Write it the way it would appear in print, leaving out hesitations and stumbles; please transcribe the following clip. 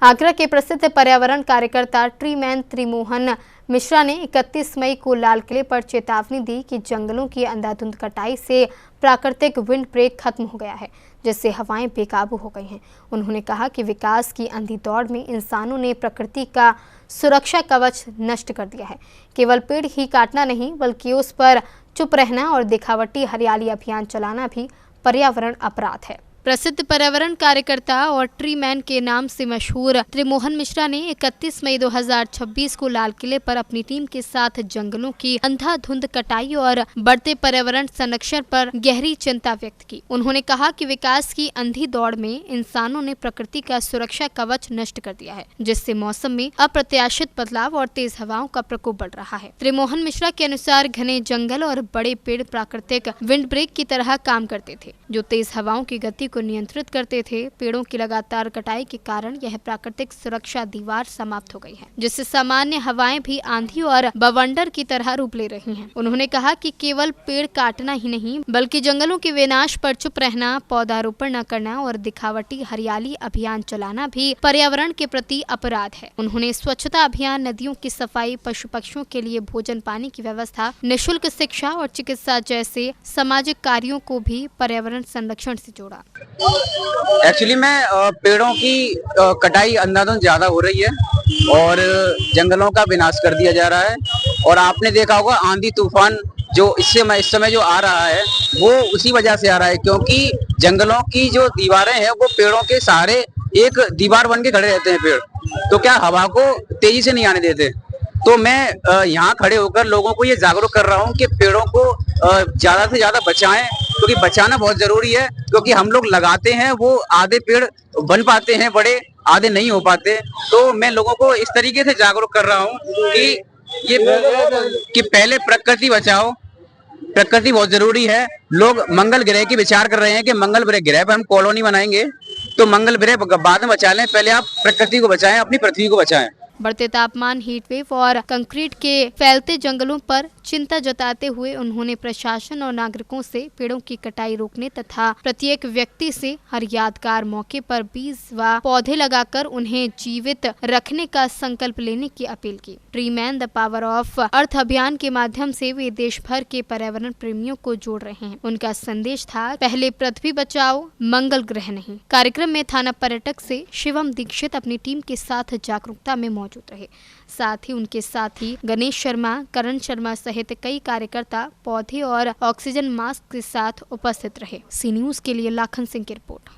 आगरा के प्रसिद्ध पर्यावरण कार्यकर्ता ट्रीमैन त्रिमोहन मिश्रा ने 31 मई को लाल किले पर चेतावनी दी कि जंगलों की अंधाधुंध कटाई से प्राकृतिक विंड ब्रेक खत्म हो गया है, जिससे हवाएं बेकाबू हो गई हैं। उन्होंने कहा कि विकास की अंधी दौड़ में इंसानों ने प्रकृति का सुरक्षा कवच नष्ट कर दिया है। केवल पेड़ ही काटना नहीं, बल्कि उस पर चुप रहना और दिखावटी हरियाली अभियान चलाना भी पर्यावरण अपराध है। प्रसिद्ध पर्यावरण कार्यकर्ता और ट्रीमैन के नाम से मशहूर त्रिमोहन मिश्रा ने 31 मई 2026 को लाल किले पर अपनी टीम के साथ जंगलों की अंधाधुंध कटाई और बढ़ते पर्यावरण संरक्षण पर गहरी चिंता व्यक्त की। उन्होंने कहा कि विकास की अंधी दौड़ में इंसानों ने प्रकृति का सुरक्षा कवच नष्ट कर दिया है, जिससे मौसम में अप्रत्याशित बदलाव और तेज हवाओं का प्रकोप बढ़ रहा है। त्रिमोहन मिश्रा के अनुसार घने जंगल और बड़े पेड़ प्राकृतिक विंड ब्रेक की तरह काम करते थे, जो तेज हवाओं की गति को नियंत्रित करते थे। पेड़ों की लगातार कटाई के कारण यह प्राकृतिक सुरक्षा दीवार समाप्त हो गई है, जिससे सामान्य हवाएं भी आंधी और बवंडर की तरह रूप ले रही हैं। उन्होंने कहा कि केवल पेड़ काटना ही नहीं, बल्कि जंगलों के विनाश पर चुप रहना, पौधारोपण न करना और दिखावटी हरियाली अभियान चलाना भी पर्यावरण के प्रति अपराध है। उन्होंने स्वच्छता अभियान, नदियों की सफाई, पशु पक्षियों के लिए भोजन पानी की व्यवस्था, निःशुल्क शिक्षा और चिकित्सा जैसे सामाजिक कार्यों को भी पर्यावरण संरक्षण से जोड़ा। एक्चुअली में पेड़ों की कटाई अंधाधुंध ज्यादा हो रही है और जंगलों का विनाश कर दिया जा रहा है। और आपने देखा होगा आंधी तूफान जो इस समय जो आ रहा है वो उसी वजह से आ रहा है, क्योंकि जंगलों की जो दीवारें हैं वो पेड़ों के सहारे एक दीवार बन के खड़े रहते हैं पेड़, तो क्या हवा को तेजी से नहीं आने देते। तो मैं यहाँ खड़े होकर लोगों को ये जागरूक कर रहा हूँ कि पेड़ों को ज्यादा से ज्यादा बचाएं, क्योंकि बचाना बहुत जरूरी है। क्योंकि हम लोग लगाते हैं, वो आधे पेड़ बन पाते हैं बड़े, आधे नहीं हो पाते। तो मैं लोगों को इस तरीके से जागरूक कर रहा हूँ कि पहले प्रकृति बचाओ, प्रकृति बहुत जरूरी है। लोग मंगल ग्रह की विचार कर रहे हैं कि मंगल ग्रह पर हम कॉलोनी बनाएंगे, तो मंगल ग्रह बाद में बचा लें, पहले आप प्रकृति को बचाएं, अपनी पृथ्वी को बचाएं। बढ़ते तापमान, हीट वेव और कंक्रीट के फैलते जंगलों पर चिंता जताते हुए उन्होंने प्रशासन और नागरिकों से पेड़ों की कटाई रोकने तथा प्रत्येक व्यक्ति से हर यादगार मौके पर बीज व पौधे लगाकर उन्हें जीवित रखने का संकल्प लेने की अपील की। ट्रीमैन द पावर ऑफ अर्थ अभियान के माध्यम से वे देश भर के पर्यावरण प्रेमियों को जोड़ रहे हैं। उनका संदेश था, पहले पृथ्वी बचाओ, मंगल ग्रह नहीं। कार्यक्रम में थाना पर्यटक से शिवम दीक्षित अपनी टीम के साथ जागरूकता में मौजूद रहे। साथ ही उनके साथी गणेश शर्मा, करण शर्मा सहित कई कार्यकर्ता पौधे और ऑक्सीजन मास्क के साथ उपस्थित रहे। सी न्यूज़ के लिए लाखन सिंह की रिपोर्ट।